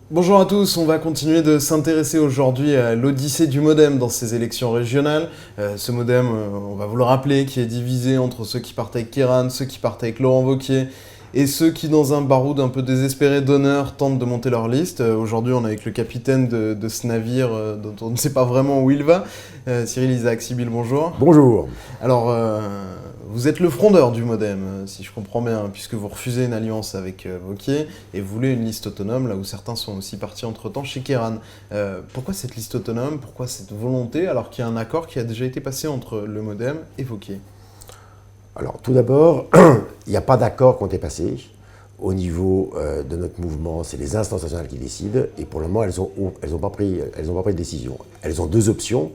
Bonjour à tous, on va continuer de s'intéresser aujourd'hui à l'odyssée du modem dans ces élections régionales. Ce modem, on va vous le rappeler, qui est divisé entre ceux qui partent avec Kéran, ceux qui partent avec Laurent Wauquiez et ceux qui, dans un baroud un peu désespéré d'honneur, tentent de monter leur liste. Aujourd'hui, on est avec le capitaine de ce navire dont on ne sait pas vraiment où il va. Cyril Isaac Sibyl, bonjour. Bonjour. Alors, vous êtes le frondeur du modem, si je comprends bien, puisque vous refusez une alliance avec Wauquiez et vous voulez une liste autonome, là où certains sont aussi partis entre-temps chez Kéran. Pourquoi cette liste autonome? Pourquoi cette volonté, alors qu'il y a un accord qui a déjà été passé entre le modem et Wauquiez? Alors, tout d'abord, il n'y a pas d'accord qui ont été passés. Au niveau de notre mouvement, c'est les instances nationales qui décident. Et pour le moment, elles ont pas pris de décision. Elles ont deux options.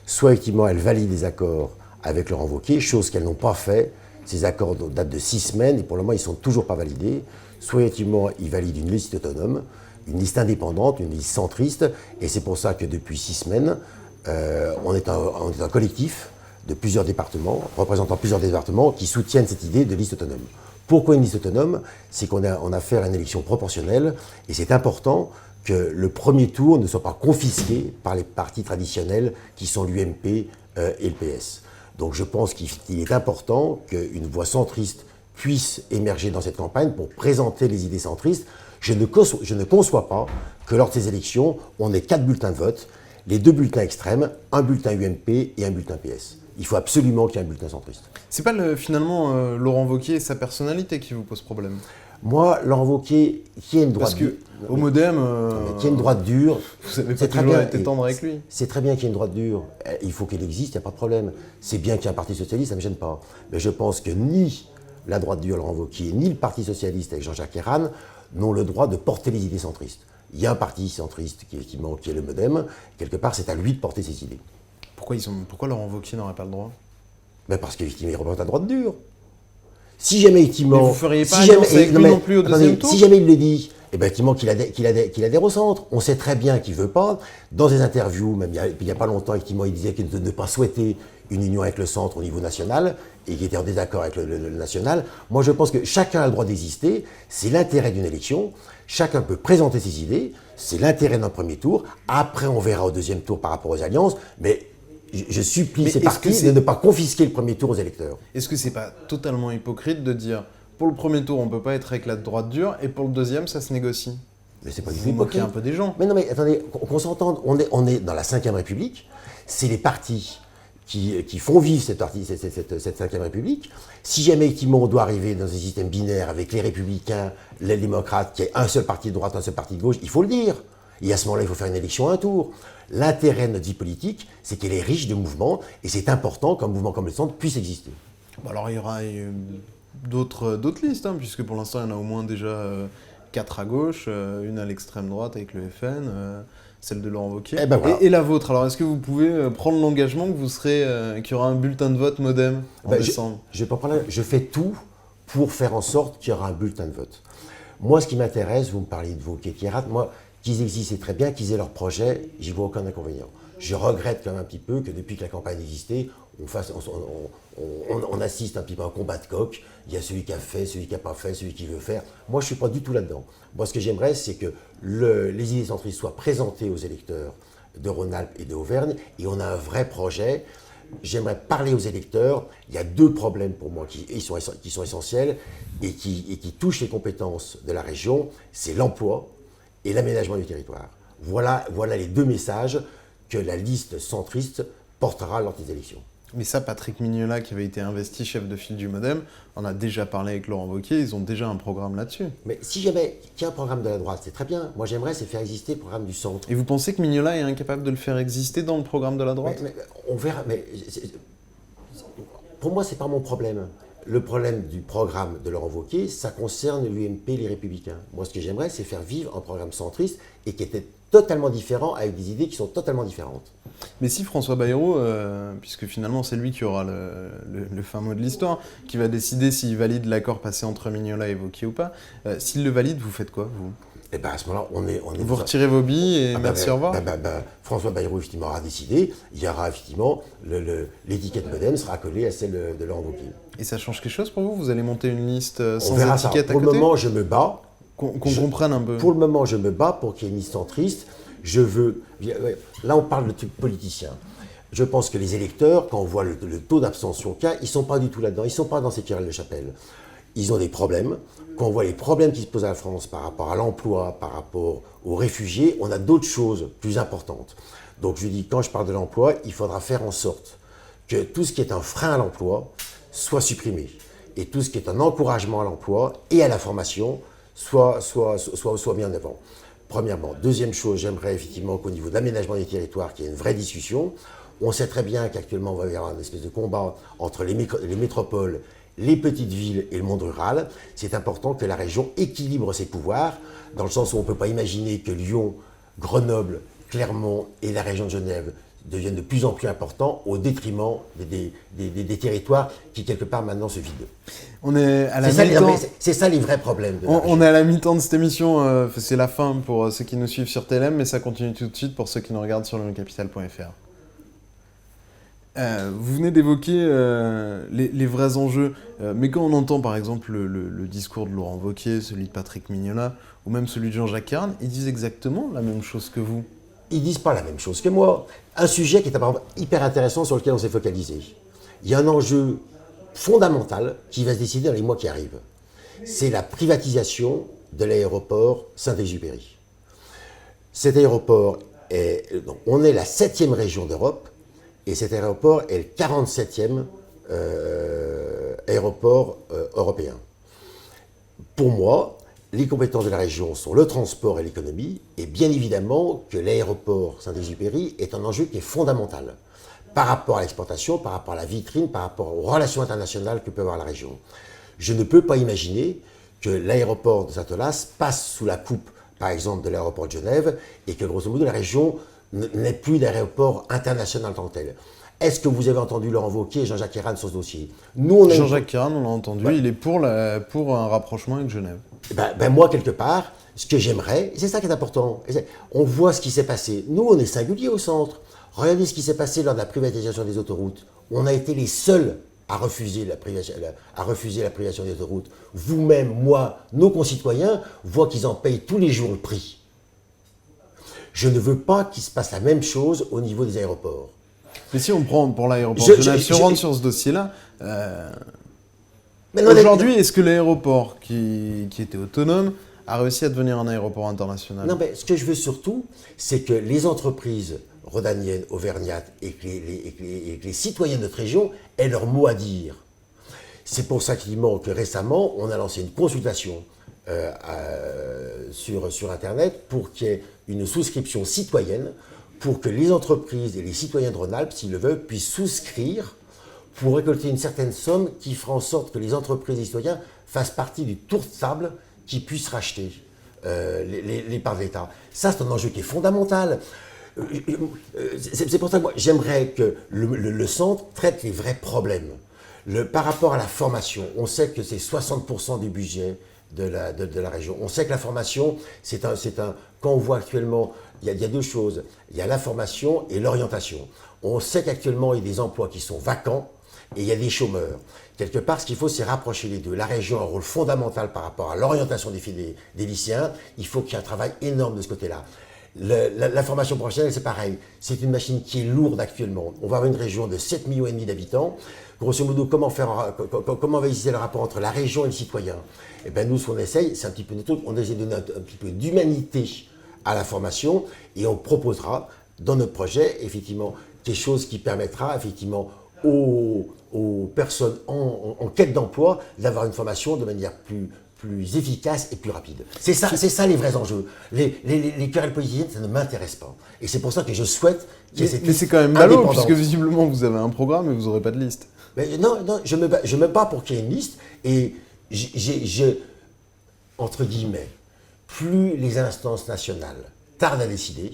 Soit, effectivement, elles valident des accords avec Laurent Wauquiez, chose qu'elles n'ont pas fait. Ces accords datent de 6 semaines et pour le moment, ils ne sont toujours pas validés. Soit, effectivement, ils valident une liste autonome, une liste indépendante, une liste centriste. Et c'est pour ça que depuis 6 semaines, on est un collectif de plusieurs départements, représentant plusieurs départements, qui soutiennent cette idée de liste autonome. Pourquoi une liste autonome? C'est qu'on a affaire à une élection proportionnelle, et c'est important que le premier tour ne soit pas confisqué par les partis traditionnels qui sont l'UMP et le PS. Donc je pense qu'il est important qu'une voix centriste puisse émerger dans cette campagne pour présenter les idées centristes. Je ne conçois pas que lors de ces élections, on ait 4 bulletins de vote, les 2 bulletins extrêmes, un bulletin UMP et un bulletin PS. Il faut absolument qu'il y ait un bulletin centriste. C'est pas finalement Laurent Wauquiez et sa personnalité qui vous pose problème? Moi, Laurent Wauquiez, qui a une droite dure. Parce qu'au modem, qui a une droite dure. vous avez pas toujours été tendre avec lui. C'est très bien qu'il y ait une droite dure. Il faut qu'elle existe, il n'y a pas de problème. C'est bien qu'il y ait un parti socialiste, ça ne me gêne pas. Mais je pense que ni la droite dure, Laurent Wauquiez, ni le parti socialiste avec Jean-Jacques Ayrault n'ont le droit de porter les idées centristes. Il y a un parti centriste qui est le modem. Quelque part, c'est à lui de porter ses idées. Pourquoi Laurent Wauquiez n'aurait pas le droit? Ben parce qu'effectivement, il représente la droite dure. Si jamais, effectivement... Mais vous ne feriez pas alliance avec lui non plus au deuxième tour? Si jamais il le dit, eh ben, effectivement, qu'il adhère au centre. On sait très bien qu'il ne veut pas. Dans des interviews, même il n'y a pas longtemps, effectivement, il disait qu'il ne pas souhaiter une union avec le centre au niveau national et qu'il était en désaccord avec le national. Moi, je pense que chacun a le droit d'exister. C'est l'intérêt d'une élection. Chacun peut présenter ses idées. C'est l'intérêt d'un premier tour. Après, on verra au deuxième tour par rapport aux alliances. Mais je supplie ces partis de ne pas confisquer le premier tour aux électeurs. Est-ce que c'est pas totalement hypocrite de dire pour le premier tour on peut pas être avec la droite dure et pour le deuxième ça se négocie? Mais c'est pas du tout Vous moquez hypocrite. un peu des gens. Mais non, mais attendez, qu'on s'entende, on est dans la Ve République, c'est les partis qui font vivre cette 5e République. Si jamais effectivement on doit arriver dans un système binaire avec les Républicains, les démocrates, qu'il y ait un seul parti de droite, un seul parti de gauche, il faut le dire. Et à ce moment-là, il faut faire une élection à un tour. L'intérêt de notre vie politique, c'est qu'elle est riche de mouvements, et c'est important qu'un mouvement comme le centre puisse exister. Bon, alors il y aura d'autres listes, hein, puisque pour l'instant il y en a au moins déjà 4 à gauche, une à l'extrême droite avec le FN, celle de Laurent Wauquiez, Eh ben voilà. et la vôtre. Alors est-ce que vous pouvez prendre l'engagement que qu'il y aura un bulletin de vote modem en décembre? Je fais tout pour faire en sorte qu'il y aura un bulletin de vote. Moi, ce qui m'intéresse, vous me parlez de Wauquiez, Ayrault, moi, qu'ils existent, c'est très bien, qu'ils aient leur projet, j'y vois aucun inconvénient. Je regrette quand même un petit peu que depuis que la campagne existait, on assiste un petit peu à un combat de coq. Il y a celui qui a fait, celui qui n'a pas fait, celui qui veut faire. Moi, je ne suis pas du tout là-dedans. Moi, ce que j'aimerais, c'est que les idées centristes soient présentées aux électeurs de Rhône-Alpes et de Auvergne, et on a un vrai projet. J'aimerais parler aux électeurs. Il y a 2 problèmes pour moi qui sont essentiels et qui touchent les compétences de la région. C'est l'emploi et l'aménagement du territoire. Voilà les 2 messages que la liste centriste portera lors des élections. Mais ça, Patrick Mignola, qui avait été investi chef de file du modem, en a déjà parlé avec Laurent Wauquiez, ils ont déjà un programme là-dessus. Mais si jamais il y a un programme de la droite, c'est très bien. Moi, j'aimerais, c'est faire exister le programme du centre. Et vous pensez que Mignola est incapable de le faire exister dans le programme de la droite? Mais on verra. Pour moi, c'est pas mon problème. Le problème du programme de Laurent Wauquiez, ça concerne l'UMP et les Républicains. Moi, ce que j'aimerais, c'est faire vivre un programme centriste et qui était totalement différent, avec des idées qui sont totalement différentes. Mais si François Bayrou, puisque finalement c'est lui qui aura le fin mot de l'histoire, qui va décider s'il valide l'accord passé entre Mignola et Wauquiez ou pas, s'il le valide, vous faites quoi, vous? Et bien à ce moment-là, on est vous retirez vos billes et merci, au revoir. François Bayrou, effectivement, aura décidé. Il y aura, effectivement, l'étiquette modem sera collée à celle de Laurent Wauquiez. Et ça change quelque chose pour vous? Vous allez monter une liste On sans verra ça. étiquette à Pour côté? le moment, je me bats Qu'on comprenne un peu. Pour le moment, je me bats pour qu'il y ait une liste centriste. Là, on parle de trucs politiciens. Je pense que les électeurs, quand on voit le taux d'abstention qu'il y a, ils ne sont pas du tout là-dedans. Ils ne sont pas dans ces querelles de chapelle. Ils ont des problèmes. Quand on voit les problèmes qui se posent à la France par rapport à l'emploi, par rapport aux réfugiés, on a d'autres choses plus importantes. Donc je dis, quand je parle de l'emploi, il faudra faire en sorte que tout ce qui est un frein à l'emploi soit supprimé. Et tout ce qui est un encouragement à l'emploi et à la formation soit mis en avant. Premièrement. Deuxième chose, j'aimerais effectivement qu'au niveau de l'aménagement des territoires, qu'il y ait une vraie discussion. On sait très bien qu'actuellement, on va y avoir une espèce de combat entre les métropoles, les petites villes et le monde rural. C'est important que la région équilibre ses pouvoirs, dans le sens où on ne peut pas imaginer que Lyon, Grenoble, Clermont et la région de Genève deviennent de plus en plus importants au détriment des territoires qui, quelque part, maintenant se vident. On est à la mi-temps. C'est ça les vrais problèmes. On est à la mi-temps de cette émission. C'est la fin pour ceux qui nous suivent sur TLM, mais ça continue tout de suite pour ceux qui nous regardent sur lecapital.fr. Vous venez d'évoquer les vrais enjeux, mais quand on entend par exemple le discours de Laurent Wauquiez, celui de Patrick Mignola, ou même celui de Jean-Jacques Kern, ils disent exactement la même chose que vous. Ils disent pas la même chose que moi. Un sujet qui est apparemment hyper intéressant sur lequel on s'est focalisé. Il y a un enjeu fondamental qui va se décider dans les mois qui arrivent. C'est la privatisation de l'aéroport Saint-Exupéry. Cet aéroport on est la 7e région d'Europe et cet aéroport est le 47e aéroport européen. Pour moi, les compétences de la région sont le transport et l'économie, et bien évidemment que l'aéroport Saint-Exupéry est un enjeu qui est fondamental par rapport à l'exportation, par rapport à la vitrine, par rapport aux relations internationales que peut avoir la région. Je ne peux pas imaginer que l'aéroport de Saint-Eulas passe sous la coupe, par exemple, de l'aéroport de Genève, et que grosso modo la région n'ait plus d'aéroport international en tant que tel. Est-ce que vous avez entendu Laurent Wauquiez et Jean-Jacques Kern sur ce dossier? Jean-Jacques Kern, on l'a entendu, ouais. Il est pour un rapprochement avec Genève. Moi, quelque part, ce que j'aimerais, et c'est ça qui est important, on voit ce qui s'est passé. Nous, on est singuliers au centre. Regardez ce qui s'est passé lors de la privatisation des autoroutes. On a été les seuls à refuser la privatisation des autoroutes. Vous-même, moi, nos concitoyens voient qu'ils en payent tous les jours le prix. Je ne veux pas qu'il se passe la même chose au niveau des aéroports. Mais si on prend pour l'aéroport de Genève, si on rentre sur ce dossier-là, aujourd'hui, est-ce que l'aéroport qui était autonome a réussi à devenir un aéroport international? Non, mais ce que je veux surtout, c'est que les entreprises rhodaniennes, auvergnates et que les citoyens de notre région aient leur mot à dire. C'est pour ça que récemment, on a lancé une consultation sur Internet pour qu'il y ait une souscription citoyenne pour que les entreprises et les citoyens de Rhône-Alpes, s'ils le veulent, puissent souscrire pour récolter une certaine somme qui fera en sorte que les entreprises et les citoyens fassent partie du tour de table qui puissent racheter les parts de l'État. Ça, c'est un enjeu qui est fondamental. C'est pour ça que moi, j'aimerais que le centre traite les vrais problèmes. Par rapport à la formation, on sait que c'est 60% du budget de la région. On sait que la formation, quand on voit actuellement, il y a deux choses. Il y a la formation et l'orientation. On sait qu'actuellement, il y a des emplois qui sont vacants et il y a des chômeurs. Quelque part, ce qu'il faut, c'est rapprocher les deux. La région a un rôle fondamental par rapport à l'orientation des lycéens. Il faut qu'il y ait un travail énorme de ce côté-là. La formation professionnelle, c'est pareil. C'est une machine qui est lourde actuellement. On va avoir une région de 7,5 millions d'habitants. Grosso modo, comment va exister le rapport entre la région et le citoyen? Eh bien, nous, ce qu'on essaye, c'est un petit peu de truc. On essaie de donner un petit peu d'humanité à la formation et on proposera dans notre projet, effectivement, quelque chose qui permettra, effectivement, aux personnes en quête d'emploi d'avoir une formation de manière plus efficace et plus rapide. C'est ça les vrais enjeux. Les querelles politiciennes, ça ne m'intéresse pas. Et c'est pour ça que je souhaite qu'il y ait cette liste. Mais c'est quand même ballot, puisque visiblement vous avez un programme et vous n'aurez pas de liste. Mais non, je me bats pour qu'il y ait une liste et entre guillemets, plus les instances nationales tardent à décider,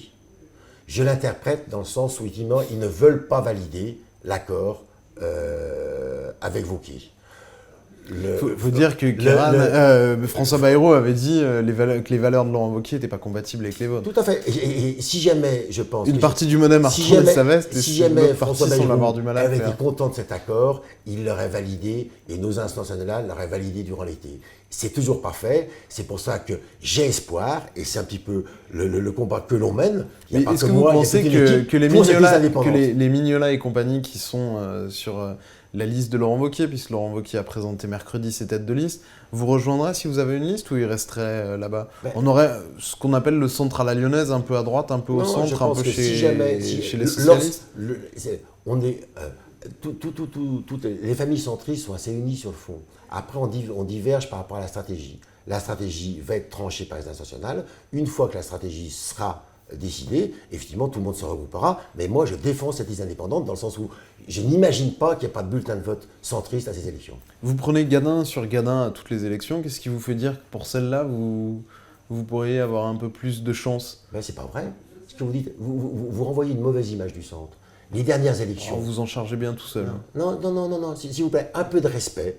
je l'interprète dans le sens où effectivement, ils ne veulent pas valider l'accord avec Wauquiez. Faut dire que François Bayrou avait dit que les valeurs de Laurent Wauquiez n'étaient pas compatibles avec les vôtres. Tout à fait. Et si jamais, je pense... Une partie du MoDem a retourné sa veste, et si jamais l'autre partie semble avoir du mal à avait faire. été content de cet accord, il l'aurait validé, et nos instances nationales l'auraient validé durant l'été. C'est toujours pas fait, c'est pour ça que j'ai espoir, et c'est un petit peu le combat que l'on mène. Mais est-ce que vous pensez que les Mignola et compagnie qui sont sur la liste de Laurent Wauquiez, puisque Laurent Wauquiez a présenté mercredi ses têtes de liste, vous rejoindrez si vous avez une liste, ou il resterait là-bas? On aurait ce qu'on appelle le centre à la lyonnaise, un peu à droite, un peu au centre, un peu chez les socialistes. Toutes les familles centristes sont assez unies sur le fond. Après, on diverge par rapport à la stratégie. La stratégie va être tranchée par les instances nationales. Une fois que la stratégie sera décidée, effectivement, tout le monde se regroupera. Mais moi, je défends cette liste indépendante dans le sens où je n'imagine pas qu'il n'y ait pas de bulletin de vote centriste à ces élections. Vous prenez Gadin sur Gadin à toutes les élections. Qu'est-ce qui vous fait dire que pour celle-là, vous pourriez avoir un peu plus de chance? Ben, c'est pas vrai. Ce que vous dites, vous renvoyez une mauvaise image du centre. Les dernières élections... Oh, vous en chargez bien tout seul. Non, s'il vous plaît, un peu de respect.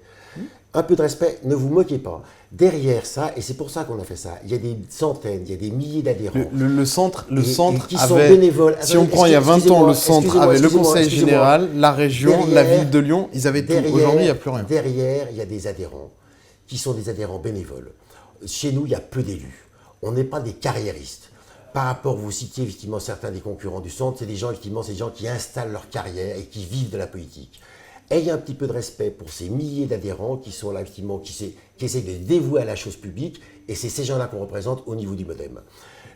Un peu de respect, ne vous moquez pas. Derrière ça, et c'est pour ça qu'on a fait ça, il y a des centaines, il y a des milliers d'adhérents. Le centre qui avait, sont bénévoles. Si on prend il y a 20 ans, le centre avait le conseil général, la région, la ville de Lyon, ils avaient tout. Aujourd'hui, il n'y a plus rien. Derrière, il y a des adhérents qui sont des adhérents bénévoles. Chez nous, il y a peu d'élus. On n'est pas des carriéristes. Par rapport, vous citiez effectivement certains des concurrents du centre, c'est des gens qui installent leur carrière et qui vivent de la politique. Ayez un petit peu de respect pour ces milliers d'adhérents qui sont là, effectivement, qui essaient de dévouer à la chose publique, et c'est ces gens-là qu'on représente au niveau du MoDem.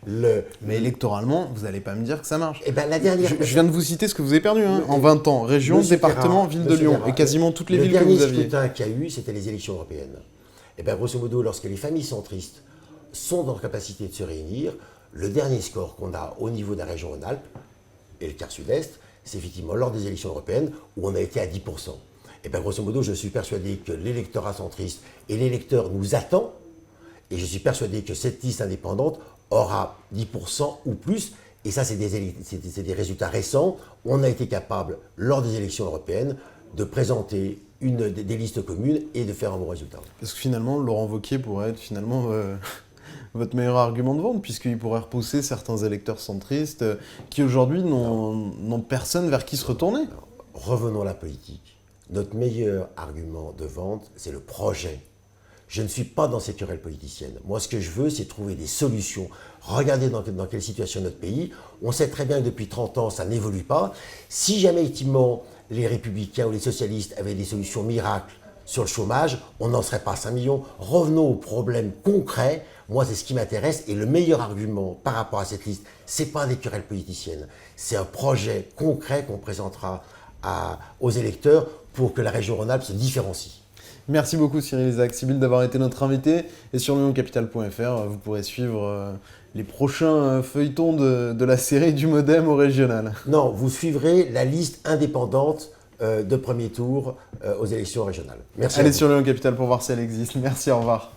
Mais électoralement, vous n'allez pas me dire que ça marche. Eh ben, la dernière... je viens de vous citer ce que vous avez perdu, en 20 ans. Région, département, ville de Lyon, et quasiment toutes les villes que vous aviez. Le dernier scrutin qu'il y a eu, c'était les élections européennes. Et bien, grosso modo, lorsque les familles centristes sont dans la capacité de se réunir, le dernier score qu'on a au niveau de la région Rhône-Alpes, et le quart sud-est, c'est effectivement lors des élections européennes où on a été à 10%. Et bien grosso modo, je suis persuadé que l'électorat centriste et l'électeur nous attend, et je suis persuadé que cette liste indépendante aura 10% ou plus, et ça c'est des résultats récents. On a été capable, lors des élections européennes, de présenter des listes communes et de faire un bon résultat. Parce que finalement, Laurent Wauquiez pourrait être finalement... votre meilleur argument de vente, puisqu'il pourrait repousser certains électeurs centristes qui aujourd'hui n'ont personne vers qui se retourner. Alors, revenons à la politique. Notre meilleur argument de vente, c'est le projet. Je ne suis pas dans ces querelles politiciennes. Moi, ce que je veux, c'est trouver des solutions. Regardez dans quelle situation est notre pays. On sait très bien que depuis 30 ans, ça n'évolue pas. Si jamais, effectivement, les républicains ou les socialistes avaient des solutions miracles sur le chômage, on n'en serait pas à 5 millions. Revenons aux problèmes concrets. Moi, c'est ce qui m'intéresse. Et le meilleur argument par rapport à cette liste, ce n'est pas des querelles politiciennes. C'est un projet concret qu'on présentera aux électeurs pour que la région Rhône-Alpes se différencie. Merci beaucoup Cyril Isaac-Sibylle d'avoir été notre invité. Et sur lyoncapital.fr, vous pourrez suivre les prochains feuilletons de la série du MoDem au régional. Non, vous suivrez la liste indépendante de premier tour aux élections régionales. Merci. Allez sur Lyon Capital pour voir si elle existe. Merci, au revoir.